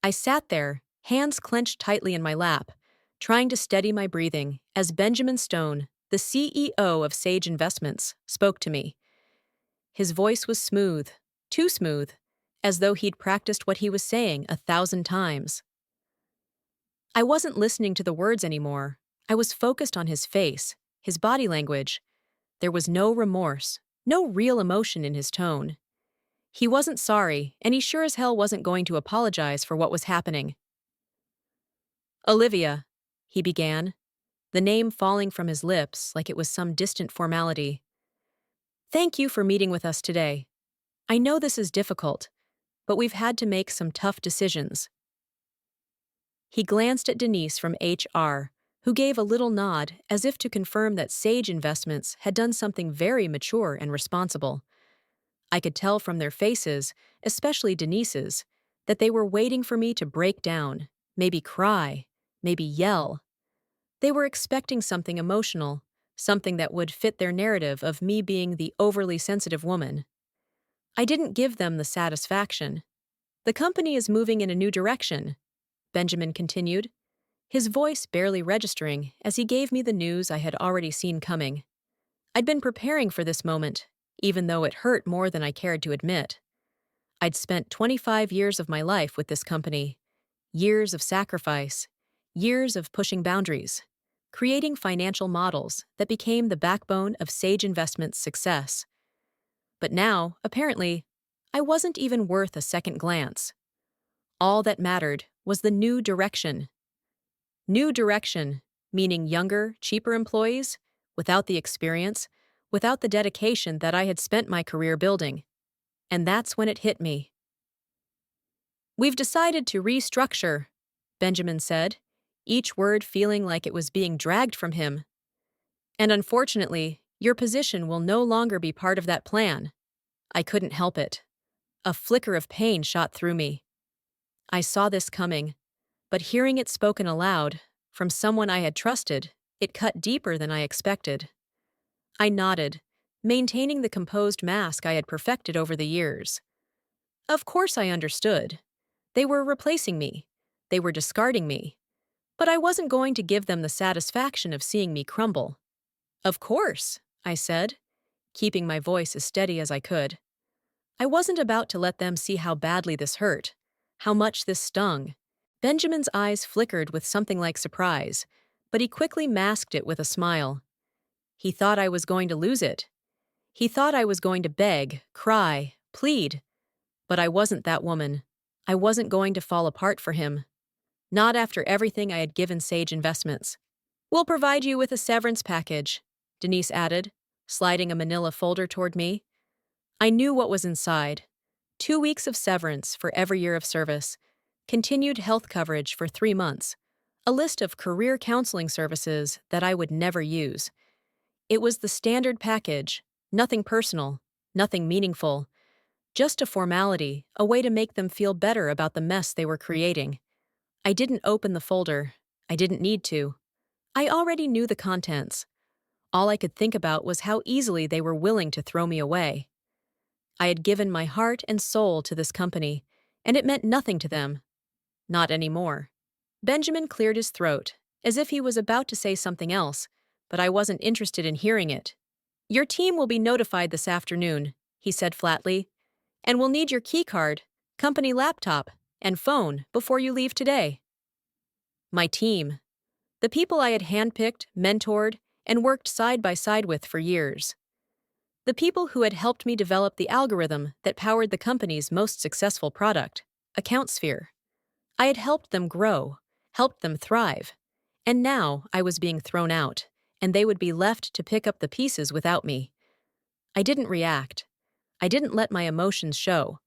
I sat there, hands clenched tightly in my lap, trying to steady my breathing as Benjamin Stone, the CEO of Sage Investments, spoke to me. His voice was smooth, too smooth, as though he'd practiced what he was saying 1,000 times. I wasn't listening to the words anymore. I was focused on his face, his body language. There was no remorse, no real emotion in his tone. He wasn't sorry, and he sure as hell wasn't going to apologize for what was happening. Olivia, he began, the name falling from his lips like it was some distant formality. Thank you for meeting with us today. I know this is difficult, but we've had to make some tough decisions. He glanced at Denise from HR, who gave a little nod as if to confirm that Sage Investments had done something very mature and responsible. I could tell from their faces, especially Denise's, that they were waiting for me to break down, maybe cry, maybe yell. They were expecting something emotional, something that would fit their narrative of me being the overly sensitive woman. I didn't give them the satisfaction. The company is moving in a new direction, Benjamin continued, his voice barely registering as he gave me the news I had already seen coming. I'd been preparing for this moment, even though it hurt more than I cared to admit. I'd spent 25 years of my life with this company, years of sacrifice, years of pushing boundaries, creating financial models that became the backbone of Sage Investments' success. But now, apparently, I wasn't even worth a second glance. All that mattered was the new direction. New direction, meaning younger, cheaper employees, without the experience, without the dedication that I had spent my career building. And that's when it hit me. We've decided to restructure, Benjamin said, each word feeling like it was being dragged from him. And unfortunately, your position will no longer be part of that plan. I couldn't help it. A flicker of pain shot through me. I saw this coming, but hearing it spoken aloud, from someone I had trusted, it cut deeper than I expected. I nodded, maintaining the composed mask I had perfected over the years. Of course I understood. They were replacing me. They were discarding me. But I wasn't going to give them the satisfaction of seeing me crumble. Of course, I said, keeping my voice as steady as I could. I wasn't about to let them see how badly this hurt, how much this stung. Benjamin's eyes flickered with something like surprise, but he quickly masked it with a smile. He thought I was going to lose it. He thought I was going to beg, cry, plead. But I wasn't that woman. I wasn't going to fall apart for him. Not after everything I had given Sage Investments. We'll provide you with a severance package, Denise added, sliding a manila folder toward me. I knew what was inside. 2 weeks of severance for every year of service, continued health coverage for 3 months, a list of career counseling services that I would never use. It was the standard package, nothing personal, nothing meaningful, just a formality, a way to make them feel better about the mess they were creating. I didn't open the folder. I didn't need to. I already knew the contents. All I could think about was how easily they were willing to throw me away. I had given my heart and soul to this company, and it meant nothing to them. Not anymore. Benjamin cleared his throat, as if he was about to say something else, but I wasn't interested in hearing it. Your team will be notified this afternoon, he said flatly, and we'll need your keycard, company laptop, and phone before you leave today. My team. The people I had handpicked, mentored, and worked side by side with for years. The people who had helped me develop the algorithm that powered the company's most successful product, AccountSphere. I had helped them grow, helped them thrive, and now I was being thrown out, and they would be left to pick up the pieces without me. I didn't react. I didn't let my emotions show.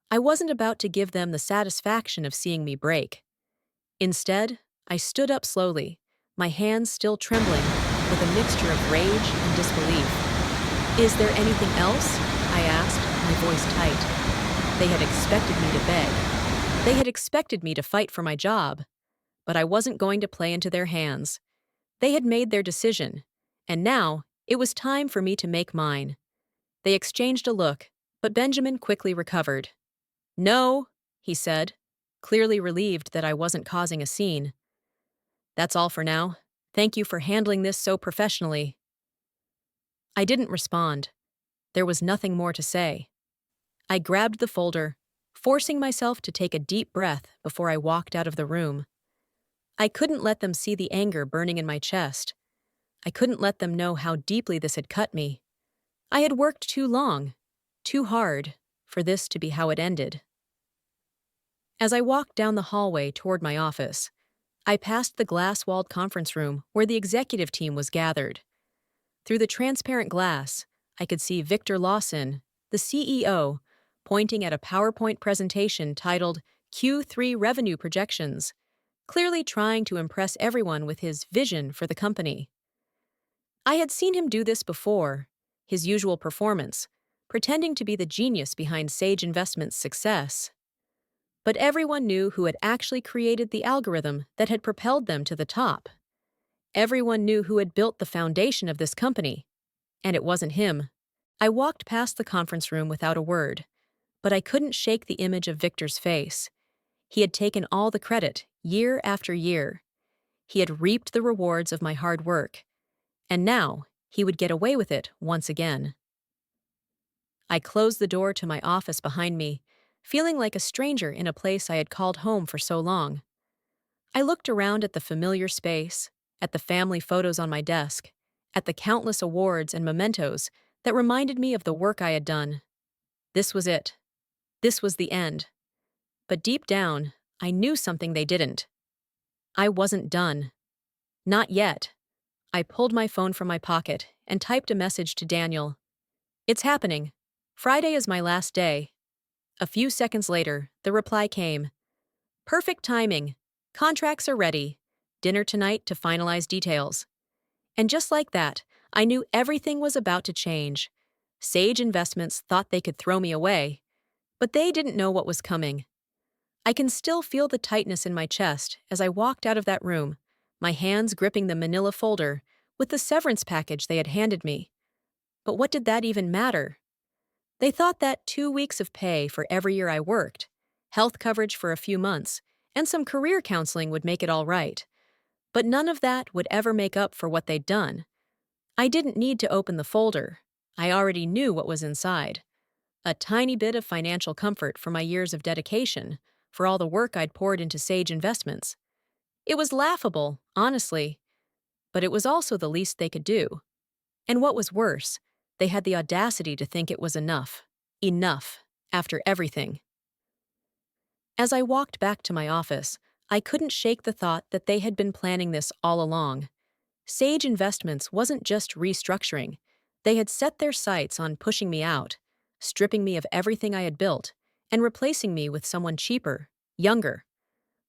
I wasn't about to give them the satisfaction of seeing me break. Instead, I stood up slowly, my hands still trembling, with a mixture of rage and disbelief. Is there anything else? I asked, my voice tight. They had expected me to beg. They had expected me to fight for my job. But I wasn't going to play into their hands. They had made their decision, and now it was time for me to make mine. They exchanged a look, but Benjamin quickly recovered. No, he said. clearly relieved that I wasn't causing a scene. That's all for now. Thank you for handling this so professionally. I didn't respond. There was nothing more to say. I grabbed the folder, forcing myself to take a deep breath before I walked out of the room. I couldn't let them see the anger burning in my chest. I couldn't let them know how deeply this had cut me. I had worked too long, too hard, for this to be how it ended. As I walked down the hallway toward my office, I passed the glass-walled conference room where the executive team was gathered. Through the transparent glass, I could see Victor Lawson, the CEO, pointing at a PowerPoint presentation titled Q3 Revenue Projections, clearly trying to impress everyone with his vision for the company. I had seen him do this before, his usual performance, pretending to be the genius behind Sage Investments' success. But everyone knew who had actually created the algorithm that had propelled them to the top. Everyone knew who had built the foundation of this company, and it wasn't him. I walked past the conference room without a word, but I couldn't shake the image of Victor's face. He had taken all the credit, year after year. He had reaped the rewards of my hard work, and now he would get away with it once again. I closed the door to my office behind me, feeling like a stranger in a place I had called home for so long. I looked around at the familiar space, at the family photos on my desk, at the countless awards and mementos that reminded me of the work I had done. This was it. This was the end. But deep down, I knew something they didn't. I wasn't done. Not yet. I pulled my phone from my pocket and typed a message to Daniel. It's happening. Friday is my last day. A few seconds later, the reply came. Perfect timing. Contracts are ready. Dinner tonight to finalize details. And just like that, I knew everything was about to change. Sage Investments thought they could throw me away, but they didn't know what was coming. I can still feel the tightness in my chest as I walked out of that room, my hands gripping the manila folder with the severance package they had handed me. But what did that even matter? They thought that 2 weeks of pay for every year I worked, health coverage for a few months, and some career counseling would make it all right. But none of that would ever make up for what they'd done. I didn't need to open the folder. I already knew what was inside. A tiny bit of financial comfort for my years of dedication, for all the work I'd poured into Sage Investments. It was laughable, honestly, but it was also the least they could do. And what was worse, they had the audacity to think it was enough. Enough, after everything. As I walked back to my office, I couldn't shake the thought that they had been planning this all along. Sage Investments wasn't just restructuring. They had set their sights on pushing me out, stripping me of everything I had built, and replacing me with someone cheaper, younger.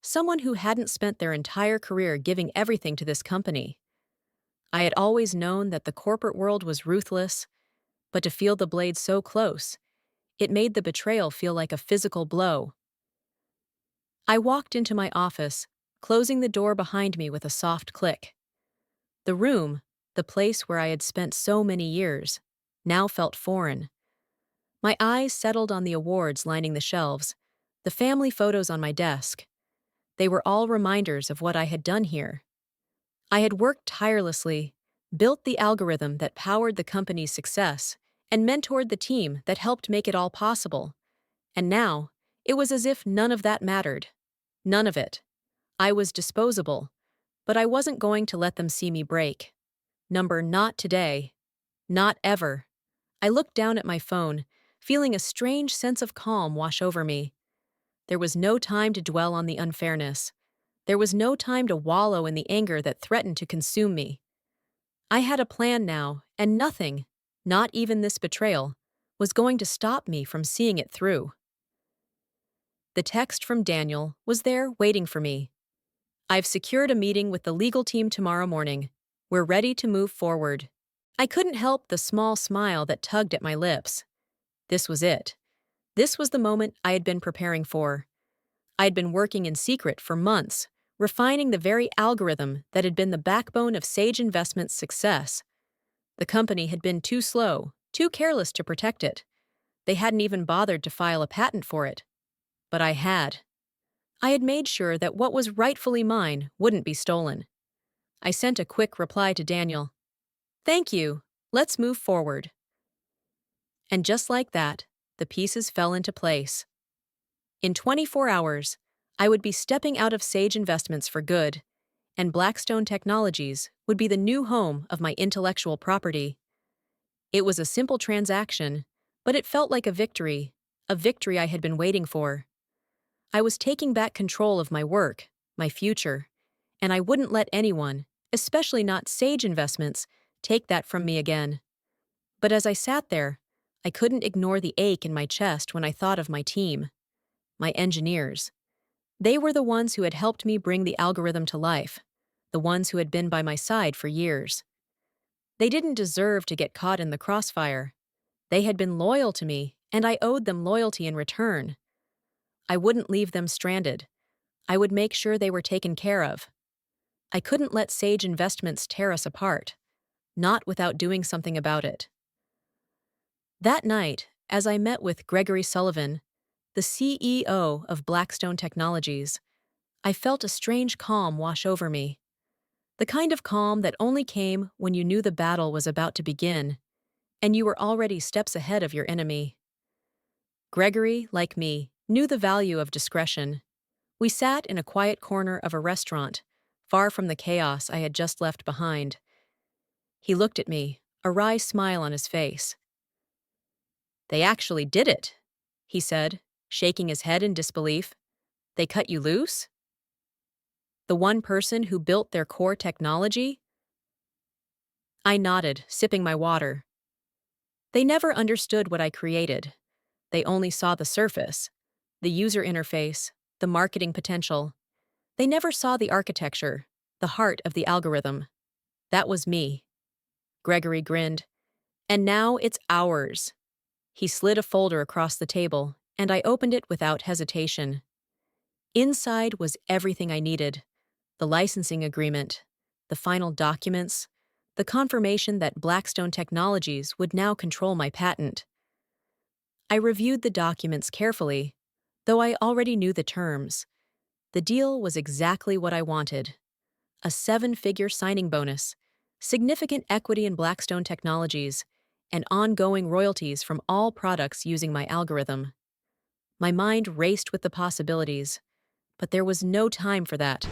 Someone who hadn't spent their entire career giving everything to this company. I had always known that the corporate world was ruthless, but to feel the blade so close, it made the betrayal feel like a physical blow. I walked into my office, closing the door behind me with a soft click. The room, the place where I had spent so many years, now felt foreign. My eyes settled on the awards lining the shelves, the family photos on my desk. They were all reminders of what I had done here. I had worked tirelessly, built the algorithm that powered the company's success, and mentored the team that helped make it all possible. And now, it was as if none of that mattered. None of it. I was disposable, but I wasn't going to let them see me break. Not today. Not ever. I looked down at my phone, feeling a strange sense of calm wash over me. There was no time to dwell on the unfairness. There was no time to wallow in the anger that threatened to consume me. I had a plan now, and nothing, not even this betrayal, was going to stop me from seeing it through. The text from Daniel was there waiting for me. I've secured a meeting with the legal team tomorrow morning. We're ready to move forward. I couldn't help the small smile that tugged at my lips. This was it. This was the moment I had been preparing for. I'd been working in secret for months, refining the very algorithm that had been the backbone of Sage Investments' success. The company had been too slow, too careless to protect it. They hadn't even bothered to file a patent for it. But I had. I had made sure that what was rightfully mine wouldn't be stolen. I sent a quick reply to Daniel. Thank you. Let's move forward. And just like that, the pieces fell into place. In 24 hours, I would be stepping out of Sage Investments for good, and Blackstone Technologies would be the new home of my intellectual property. It was a simple transaction, but it felt like a victory I had been waiting for. I was taking back control of my work, my future, and I wouldn't let anyone, especially not Sage Investments, take that from me again. But as I sat there, I couldn't ignore the ache in my chest when I thought of my team, my engineers. They were the ones who had helped me bring the algorithm to life, the ones who had been by my side for years. They didn't deserve to get caught in the crossfire. They had been loyal to me, and I owed them loyalty in return. I wouldn't leave them stranded. I would make sure they were taken care of. I couldn't let Sage Investments tear us apart, not without doing something about it. That night, as I met with Gregory Sullivan, the CEO of Blackstone Technologies, I felt a strange calm wash over me. The kind of calm that only came when you knew the battle was about to begin, and you were already steps ahead of your enemy. Gregory, like me, knew the value of discretion. We sat in a quiet corner of a restaurant, far from the chaos I had just left behind. He looked at me, a wry smile on his face. They actually did it, he said, shaking his head in disbelief. They cut you loose? The one person who built their core technology? I nodded, sipping my water. They never understood what I created. They only saw the surface, the user interface, the marketing potential. They never saw the architecture, the heart of the algorithm. That was me. Gregory grinned. And now it's ours. He slid a folder across the table, and I opened it without hesitation. Inside was everything I needed: the licensing agreement, the final documents, the confirmation that Blackstone Technologies would now control my patent. I reviewed the documents carefully, though I already knew the terms. The deal was exactly what I wanted: a seven-figure signing bonus, significant equity in Blackstone Technologies, and ongoing royalties from all products using my algorithm. My mind raced with the possibilities, but there was no time for that.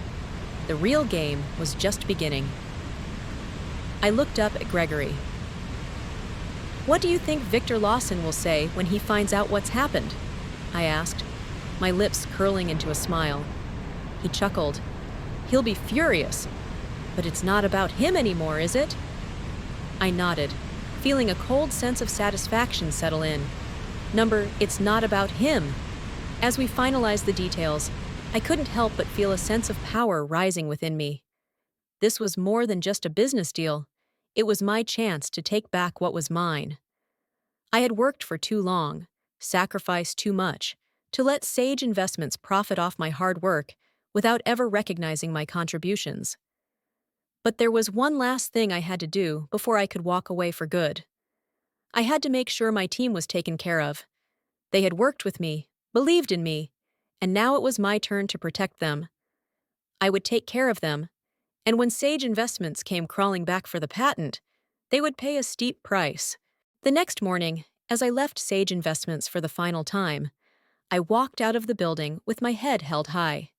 The real game was just beginning. I looked up at Gregory. What do you think Victor Lawson will say when he finds out what's happened? I asked, my lips curling into a smile. He chuckled. He'll be furious. But it's not about him anymore, is it? I nodded, feeling a cold sense of satisfaction settle in. It's not about him. As we finalized the details, I couldn't help but feel a sense of power rising within me. This was more than just a business deal. It was my chance to take back what was mine. I had worked for too long, sacrificed too much, to let Sage Investments profit off my hard work without ever recognizing my contributions. But there was one last thing I had to do before I could walk away for good. I had to make sure my team was taken care of. They had worked with me, believed in me, and now it was my turn to protect them. I would take care of them, and when Sage Investments came crawling back for the patent, they would pay a steep price. The next morning, as I left Sage Investments for the final time, I walked out of the building with my head held high.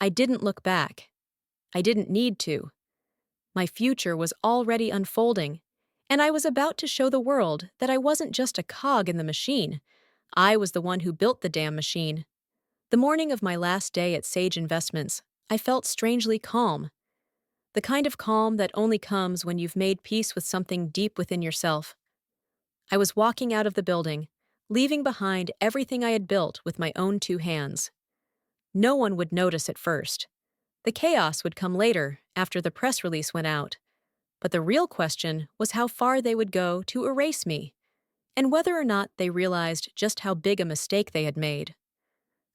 I didn't look back. I didn't need to. My future was already unfolding, and I was about to show the world that I wasn't just a cog in the machine. I was the one who built the damn machine. The morning of my last day at Sage Investments, I felt strangely calm. The kind of calm that only comes when you've made peace with something deep within yourself. I was walking out of the building, leaving behind everything I had built with my own two hands. No one would notice at first. The chaos would come later, after the press release went out. But the real question was how far they would go to erase me, and whether or not they realized just how big a mistake they had made.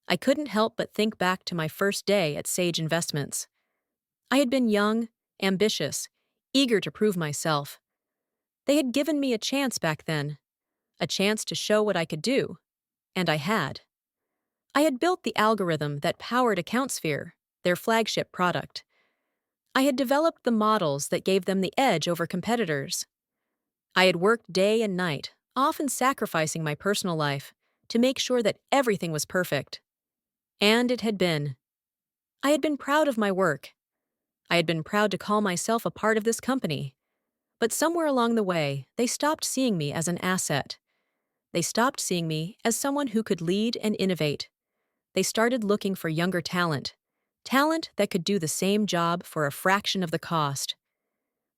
I couldn't help but think back to my first day at Sage Investments. I had been young, ambitious, eager to prove myself. They had given me a chance back then, a chance to show what I could do, and I had. I had built the algorithm that powered AccountSphere, their flagship product. I had developed the models that gave them the edge over competitors. I had worked day and night, often sacrificing my personal life, to make sure that everything was perfect. And it had been. I had been proud of my work. I had been proud to call myself a part of this company. But somewhere along the way, they stopped seeing me as an asset. They stopped seeing me as someone who could lead and innovate. They started looking for younger talent, talent that could do the same job for a fraction of the cost.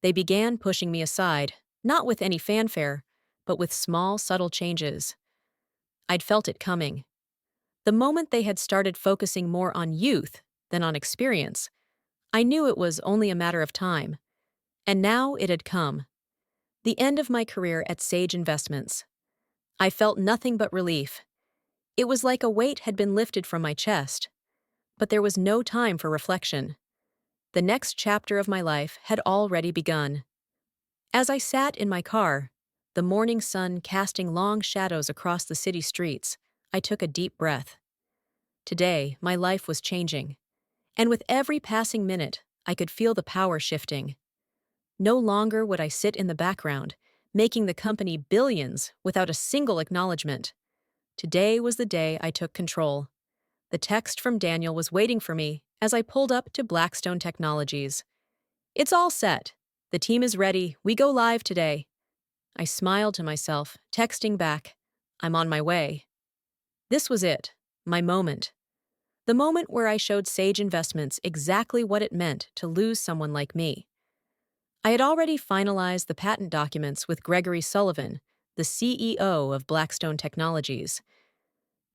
They began pushing me aside, not with any fanfare, but with small, subtle changes. I'd felt it coming. The moment they had started focusing more on youth than on experience, I knew it was only a matter of time. And now it had come. The end of my career at Sage Investments. I felt nothing but relief. It was like a weight had been lifted from my chest. But there was no time for reflection. The next chapter of my life had already begun. As I sat in my car, the morning sun casting long shadows across the city streets, I took a deep breath. Today, my life was changing. And with every passing minute, I could feel the power shifting. No longer would I sit in the background, making the company billions without a single acknowledgement. Today was the day I took control. The text from Daniel was waiting for me as I pulled up to Blackstone Technologies. "It's all set. The team is ready. We go live today." I smiled to myself, texting back, "I'm on my way." This was it, my moment. The moment where I showed Sage Investments exactly what it meant to lose someone like me. I had already finalized the patent documents with Gregory Sullivan, the CEO of Blackstone Technologies.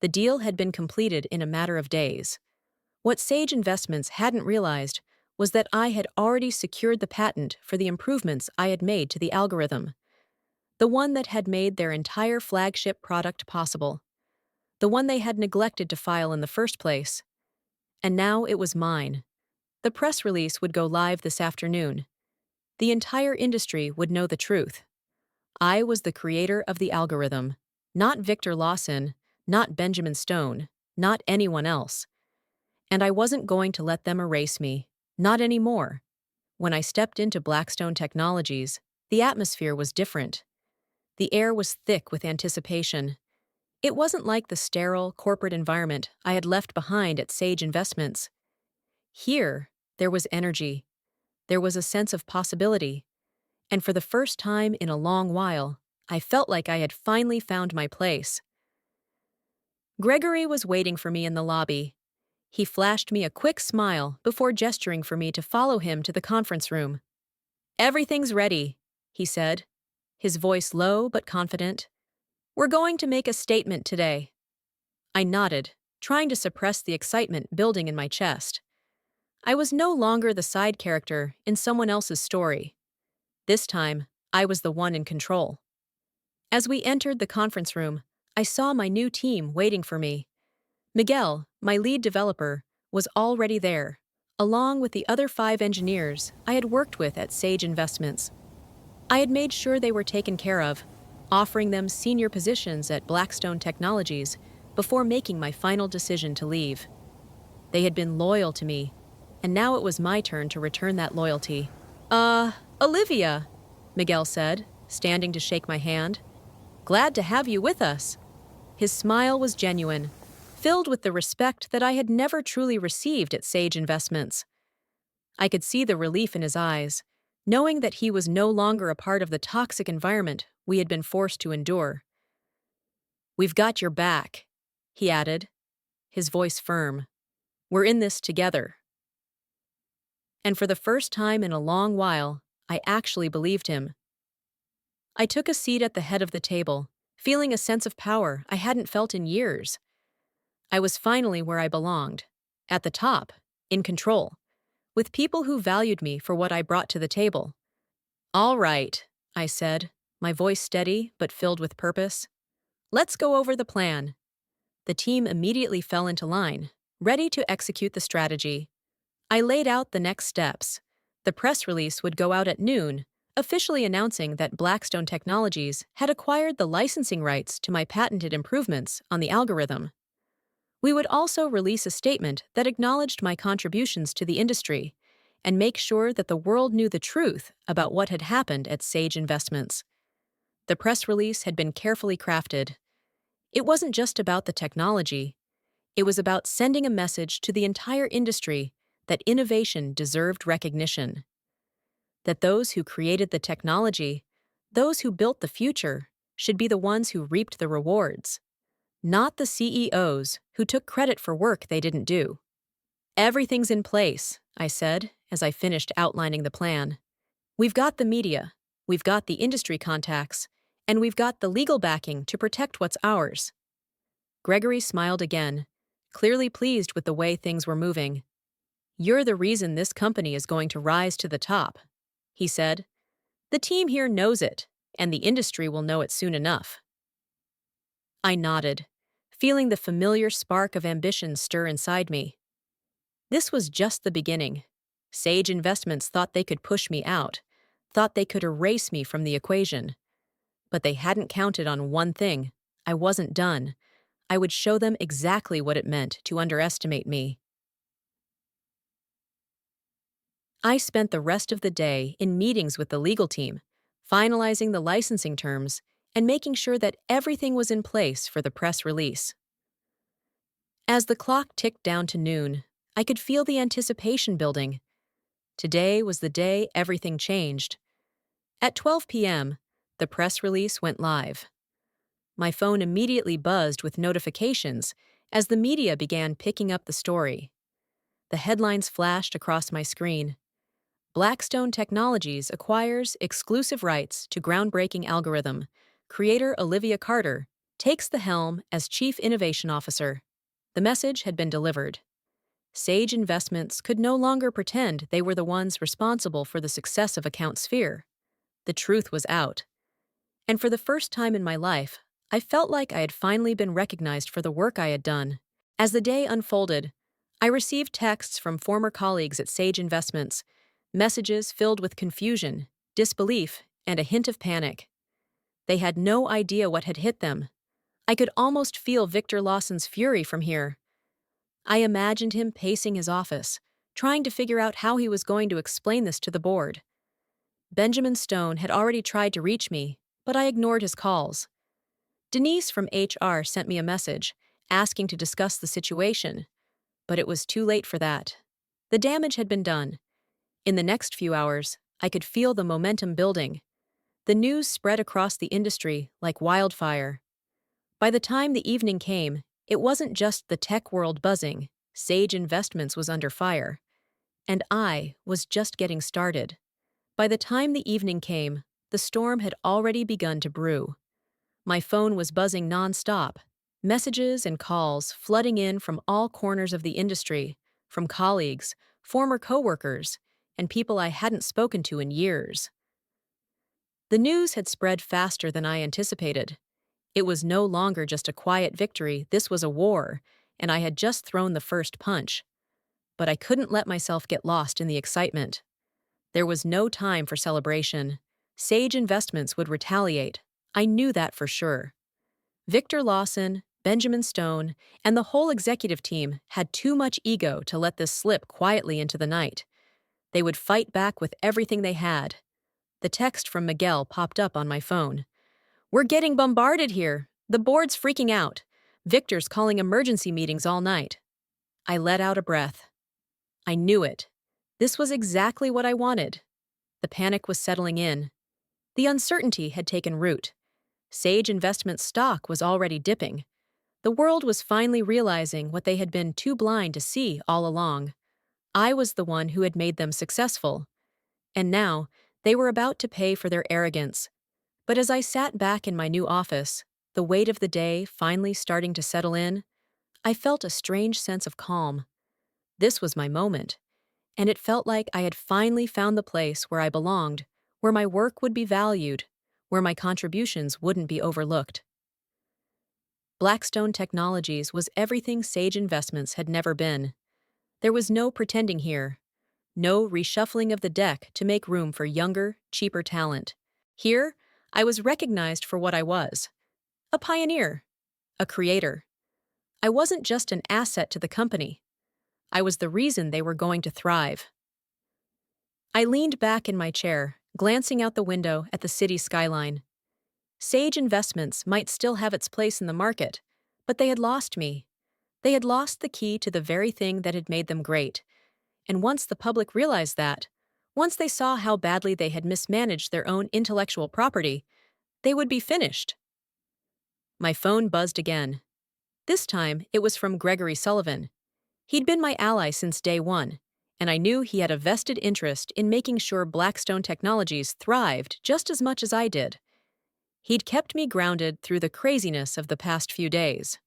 The deal had been completed in a matter of days. What Sage Investments hadn't realized was that I had already secured the patent for the improvements I had made to the algorithm, the one that had made their entire flagship product possible, the one they had neglected to file in the first place. And now it was mine. The press release would go live this afternoon. The entire industry would know the truth. I was the creator of the algorithm, not Victor Lawson, not Benjamin Stone, not anyone else. And I wasn't going to let them erase me, not anymore. When I stepped into Blackstone Technologies, the atmosphere was different. The air was thick with anticipation. It wasn't like the sterile, corporate environment I had left behind at Sage Investments. Here, there was energy. There was a sense of possibility. And for the first time in a long while, I felt like I had finally found my place. Gregory was waiting for me in the lobby. He flashed me a quick smile before gesturing for me to follow him to the conference room. "Everything's ready," he said, his voice low but confident. "We're going to make a statement today." I nodded, trying to suppress the excitement building in my chest. I was no longer the side character in someone else's story. This time, I was the one in control. As we entered the conference room, I saw my new team waiting for me. Miguel, my lead developer, was already there, along with the other 5 engineers I had worked with at Sage Investments. I had made sure they were taken care of, offering them senior positions at Blackstone Technologies before making my final decision to leave. They had been loyal to me, and now it was my turn to return that loyalty. Olivia," Miguel said, standing to shake my hand. "Glad to have you with us." His smile was genuine, filled with the respect that I had never truly received at Sage Investments. I could see the relief in his eyes, knowing that he was no longer a part of the toxic environment we had been forced to endure. "We've got your back," he added, his voice firm. "We're in this together." And for the first time in a long while, I actually believed him. I took a seat at the head of the table, feeling a sense of power I hadn't felt in years. I was finally where I belonged, at the top, in control, with people who valued me for what I brought to the table. "All right," I said, my voice steady but filled with purpose. "Let's go over the plan." The team immediately fell into line, ready to execute the strategy. I laid out the next steps. The press release would go out at noon, officially announcing that Blackstone Technologies had acquired the licensing rights to my patented improvements on the algorithm. We would also release a statement that acknowledged my contributions to the industry and make sure that the world knew the truth about what had happened at Sage Investments. The press release had been carefully crafted. It wasn't just about the technology, it was about sending a message to the entire industry that innovation deserved recognition, that those who created the technology, those who built the future, should be the ones who reaped the rewards, not the CEOs who took credit for work they didn't do. Everything's in place, I said as I finished outlining the plan. We've got the media, we've got the industry contacts, and we've got the legal backing to protect what's ours. Gregory smiled again, clearly pleased with the way things were moving. You're the reason this company is going to rise to the top, he said. The team here knows it, and the industry will know it soon enough. I nodded, feeling the familiar spark of ambition stir inside me. This was just the beginning. Sage Investments thought they could push me out, thought they could erase me from the equation. But they hadn't counted on one thing. I wasn't done. I would show them exactly what it meant to underestimate me. I spent the rest of the day in meetings with the legal team, finalizing the licensing terms and making sure that everything was in place for the press release. As the clock ticked down to noon, I could feel the anticipation building. Today was the day everything changed. At 12 p.m., the press release went live. My phone immediately buzzed with notifications as the media began picking up the story. The headlines flashed across my screen. Blackstone Technologies acquires exclusive rights to groundbreaking algorithm. Creator Olivia Carter takes the helm as Chief Innovation Officer. The message had been delivered. Sage Investments could no longer pretend they were the ones responsible for the success of Account Sphere. The truth was out. And for the first time in my life, I felt like I had finally been recognized for the work I had done. As the day unfolded, I received texts from former colleagues at Sage Investments, messages filled with confusion, disbelief, and a hint of panic. They had no idea what had hit them. I could almost feel Victor Lawson's fury from here. I imagined him pacing his office, trying to figure out how he was going to explain this to the board. Benjamin Stone had already tried to reach me, but I ignored his calls. Denise from HR sent me a message, asking to discuss the situation, but it was too late for that. The damage had been done. In the next few hours, I could feel the momentum building. The news spread across the industry like wildfire. By the time the evening came, it wasn't just the tech world buzzing. Sage Investments was under fire. And I was just getting started. By the time the evening came, the storm had already begun to brew. My phone was buzzing nonstop, messages and calls flooding in from all corners of the industry, from colleagues, former coworkers, and people I hadn't spoken to in years. The news had spread faster than I anticipated. It was no longer just a quiet victory, this was a war, and I had just thrown the first punch. But I couldn't let myself get lost in the excitement. There was no time for celebration. Sage Investments would retaliate. I knew that for sure. Victor Lawson, Benjamin Stone, and the whole executive team had too much ego to let this slip quietly into the night. They would fight back with everything they had. The text from Miguel popped up on my phone. We're getting bombarded here. The board's freaking out. Victor's calling emergency meetings all night. I let out a breath. I knew it. This was exactly what I wanted. The panic was settling in. The uncertainty had taken root. Sage Investments stock was already dipping. The world was finally realizing what they had been too blind to see all along. I was the one who had made them successful. And now, they were about to pay for their arrogance. But as I sat back in my new office, the weight of the day finally starting to settle in, I felt a strange sense of calm. This was my moment, and it felt like I had finally found the place where I belonged, where my work would be valued, where my contributions wouldn't be overlooked. Blackstone Technologies was everything Sage Investments had never been. There was no pretending here, no reshuffling of the deck to make room for younger, cheaper talent. Here, I was recognized for what I was: a pioneer, a creator, I wasn't just an asset to the company. I was the reason they were going to thrive. I leaned back in my chair, glancing out the window at the city skyline. Sage Investments might still have its place in the market, but they had lost me. They had lost the key to the very thing that had made them great. And once the public realized that, once they saw how badly they had mismanaged their own intellectual property, they would be finished. My phone buzzed again. This time, it was from Gregory Sullivan. He'd been my ally since day one, and I knew he had a vested interest in making sure Blackstone Technologies thrived just as much as I did. He'd kept me grounded through the craziness of the past few days.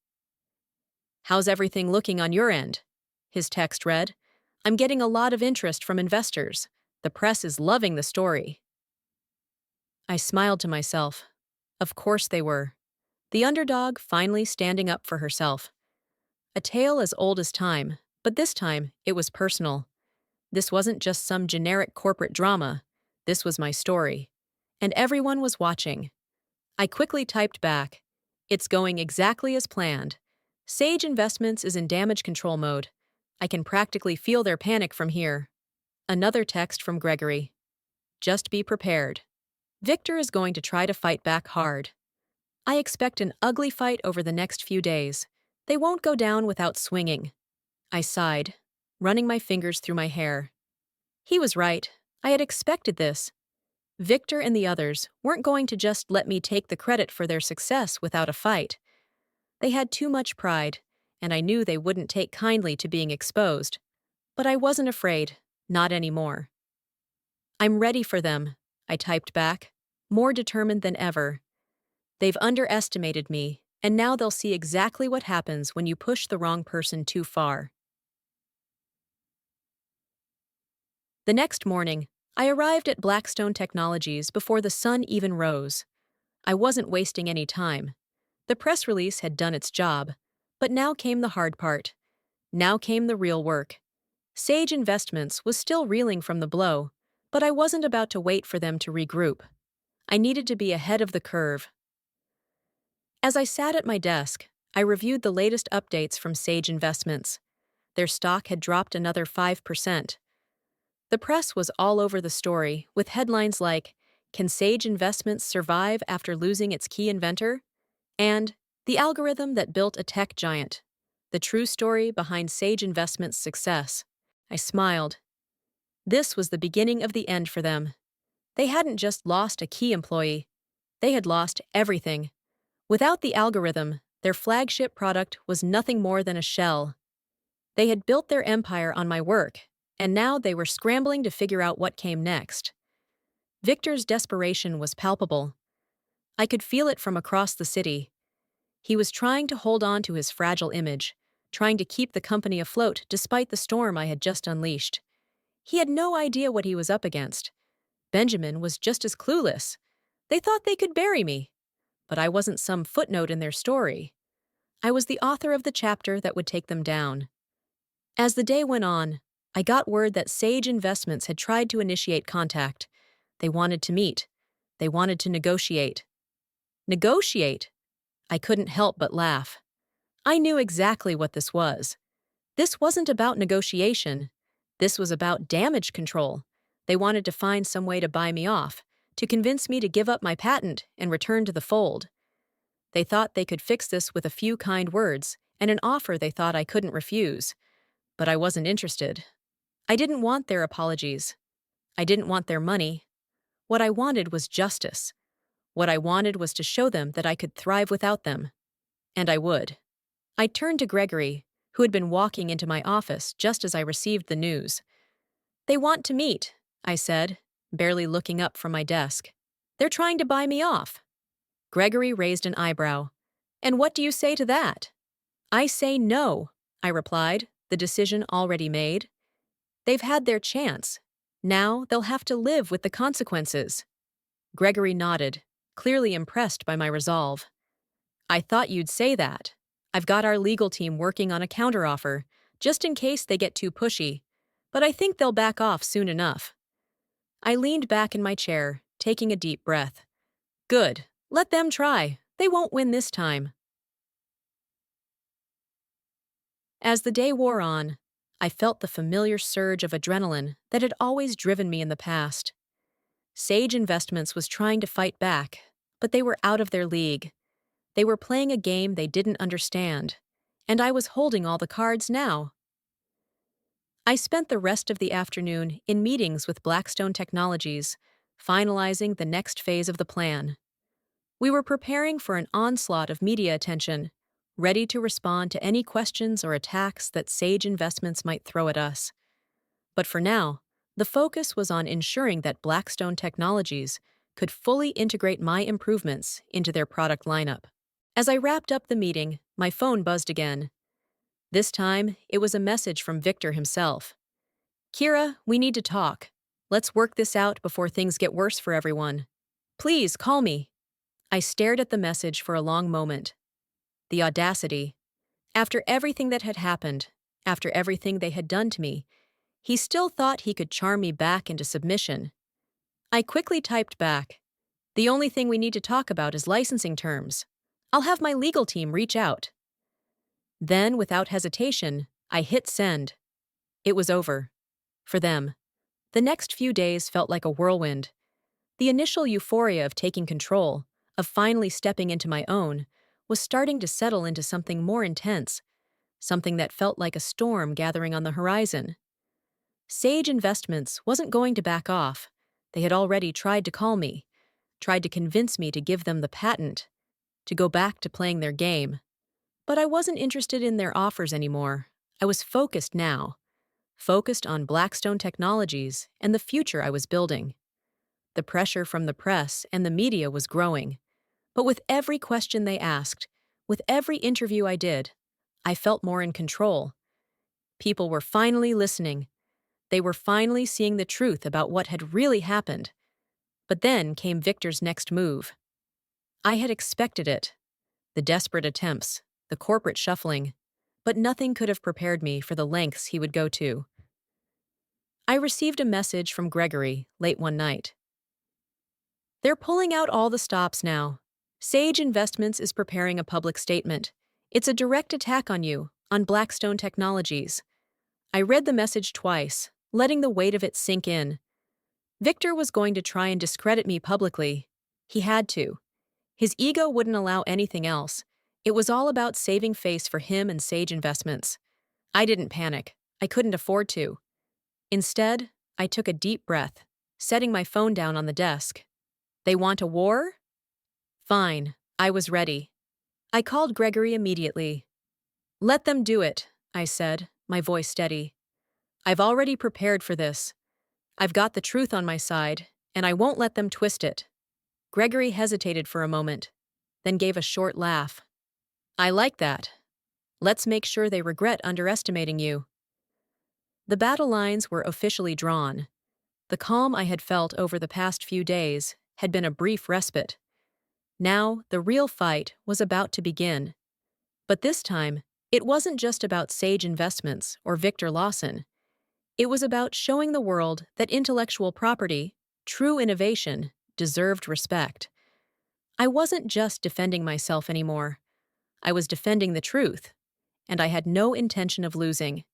"How's everything looking on your end?" His text read. "I'm getting a lot of interest from investors. The press is loving the story." I smiled to myself. Of course they were. The underdog finally standing up for herself. A tale as old as time, but this time it was personal. This wasn't just some generic corporate drama. This was my story. And everyone was watching. I quickly typed back. "It's going exactly as planned. Sage Investments is in damage control mode. I can practically feel their panic from here." Another text from Gregory. "Just be prepared. Victor is going to try to fight back hard. I expect an ugly fight over the next few days. They won't go down without swinging." I sighed, running my fingers through my hair. He was right. I had expected this. Victor and the others weren't going to just let me take the credit for their success without a fight. They had too much pride, and I knew they wouldn't take kindly to being exposed. But I wasn't afraid, not anymore. "I'm ready for them," I typed back, more determined than ever. "They've underestimated me, and now they'll see exactly what happens when you push the wrong person too far." The next morning, I arrived at Blackstone Technologies before the sun even rose. I wasn't wasting any time. The press release had done its job, but now came the hard part. Now came the real work. Sage Investments was still reeling from the blow, but I wasn't about to wait for them to regroup. I needed to be ahead of the curve. As I sat at my desk, I reviewed the latest updates from Sage Investments. Their stock had dropped another 5%. The press was all over the story, with headlines like, "Can Sage Investments survive after losing its key inventor?" And "The algorithm that built a tech giant. The true story behind Sage Investments' success." I smiled. This was the beginning of the end for them. They hadn't just lost a key employee. They had lost everything. Without the algorithm, their flagship product was nothing more than a shell. They had built their empire on my work, and now they were scrambling to figure out what came next. Victor's desperation was palpable. I could feel it from across the city. He was trying to hold on to his fragile image, trying to keep the company afloat despite the storm I had just unleashed. He had no idea what he was up against. Benjamin was just as clueless. They thought they could bury me. But I wasn't some footnote in their story. I was the author of the chapter that would take them down. As the day went on, I got word that Sage Investments had tried to initiate contact. They wanted to meet. They wanted to negotiate. Negotiate? I couldn't help but laugh. I knew exactly what this was. This wasn't about negotiation. This was about damage control. They wanted to find some way to buy me off, to convince me to give up my patent and return to the fold. They thought they could fix this with a few kind words and an offer they thought I couldn't refuse. But I wasn't interested. I didn't want their apologies. I didn't want their money. What I wanted was justice. What I wanted was to show them that I could thrive without them. And I would. I turned to Gregory, who had been walking into my office just as I received the news. "They want to meet," I said, barely looking up from my desk. "They're trying to buy me off." Gregory raised an eyebrow. "And what do you say to that?" "I say no," I replied, the decision already made. They've had their chance. Now they'll have to live with the consequences. Gregory nodded, clearly impressed by my resolve. "I thought you'd say that. I've got our legal team working on a counteroffer, just in case they get too pushy, but I think they'll back off soon enough." I leaned back in my chair, taking a deep breath. Good. Let them try. They won't win this time. As the day wore on, I felt the familiar surge of adrenaline that had always driven me in the past. Sage Investments was trying to fight back, but they were out of their league. They were playing a game they didn't understand, and I was holding all the cards now. I spent the rest of the afternoon in meetings with Blackstone Technologies, finalizing the next phase of the plan. We were preparing for an onslaught of media attention, ready to respond to any questions or attacks that Sage Investments might throw at us. But for now, the focus was on ensuring that Blackstone Technologies could fully integrate my improvements into their product lineup. As I wrapped up the meeting, my phone buzzed again. This time, it was a message from Victor himself. "Kira, we need to talk. Let's work this out before things get worse for everyone. Please call me." I stared at the message for a long moment. The audacity. After everything that had happened, after everything they had done to me, he still thought he could charm me back into submission. I quickly typed back, "The only thing we need to talk about is licensing terms. I'll have my legal team reach out." Then, without hesitation, I hit send. It was over. For them. The next few days felt like a whirlwind. The initial euphoria of taking control, of finally stepping into my own, was starting to settle into something more intense, something that felt like a storm gathering on the horizon. Sage Investments wasn't going to back off. They had already tried to call me, tried to convince me to give them the patent, to go back to playing their game. But I wasn't interested in their offers anymore. I was focused now, focused on Blackstone Technologies and the future I was building. The pressure from the press and the media was growing. But with every question they asked, with every interview I did, I felt more in control. People were finally listening. They were finally seeing the truth about what had really happened. But then came Victor's next move. I had expected it. The desperate attempts, the corporate shuffling, but nothing could have prepared me for the lengths he would go to. I received a message from Gregory late one night. "They're pulling out all the stops now. Sage Investments is preparing a public statement. It's a direct attack on you, on Blackstone Technologies." I read the message twice, letting the weight of it sink in. Victor was going to try and discredit me publicly. He had to. His ego wouldn't allow anything else. It was all about saving face for him and Sage Investments. I didn't panic. I couldn't afford to. Instead, I took a deep breath, setting my phone down on the desk. They want a war? Fine, I was ready. I called Gregory immediately. "Let them do it," I said, my voice steady. "I've already prepared for this. I've got the truth on my side, and I won't let them twist it." Gregory hesitated for a moment, then gave a short laugh. "I like that. Let's make sure they regret underestimating you." The battle lines were officially drawn. The calm I had felt over the past few days had been a brief respite. Now, the real fight was about to begin. But this time, it wasn't just about Sage Investments or Victor Lawson. It was about showing the world that intellectual property, true innovation, deserved respect. I wasn't just defending myself anymore. I was defending the truth, and I had no intention of losing.